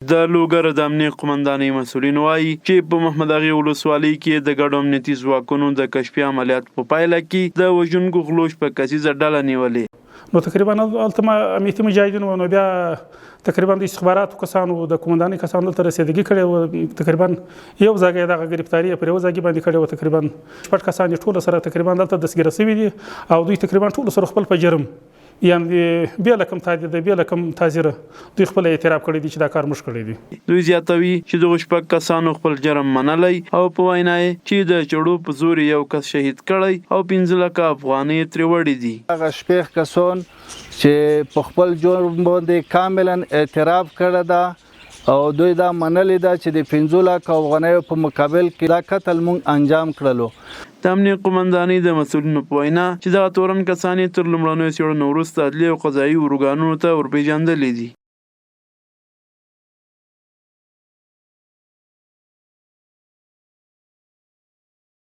د لوګر د امنیت قومندانۍ مسؤلین وایي چې په محمد اغې ولسوالۍ کې د ګډو امنیتي ځواکونو د کشفي عملیاتو په پایله کې د وژونکو غلوش په کسیزه ډله نیولې. نو تقریبا هلته امنیتي مجاهدین نو بیا تقریبا د استخباراتو کسانو د قومندانۍ کسانو دلته رسېدګي کړې وه. تقریبا یو ځای دغه ګرفتاري پر یو ځای باندې کړې وه. تقریبا 6 کسان ټول سره تقریبا دلته دستګیره شوي دي او دوی تقریبا ټول سره خپل په جرم یعنی بیا لکم تادید بیا لکم تازیره دوی خپل اعتراف کړی دي چې دا کار موږ کړی دی. دوی زیاتوي چې دغه 6 کسانو خپل جرم منلی او په وینا یې چې د چړو په زور یو کس شهید کړی او 15 لک افغانۍ ترې وړي دي. هغه 6 کسان چې په خپل جرم باندې کاملا اعتراف کړی ده او دوی دا منلې ده چې د 15 لک افغانۍ په مقابل کې دا قتل مونږ انجام کړلو. د امنیت قومندانۍ د مسؤلینو په وینا چې دغه تورن کسان تر لومړنیو څېړنو وروسته عدلي او قضایي ارګانونو ته ورپېژندلي دي.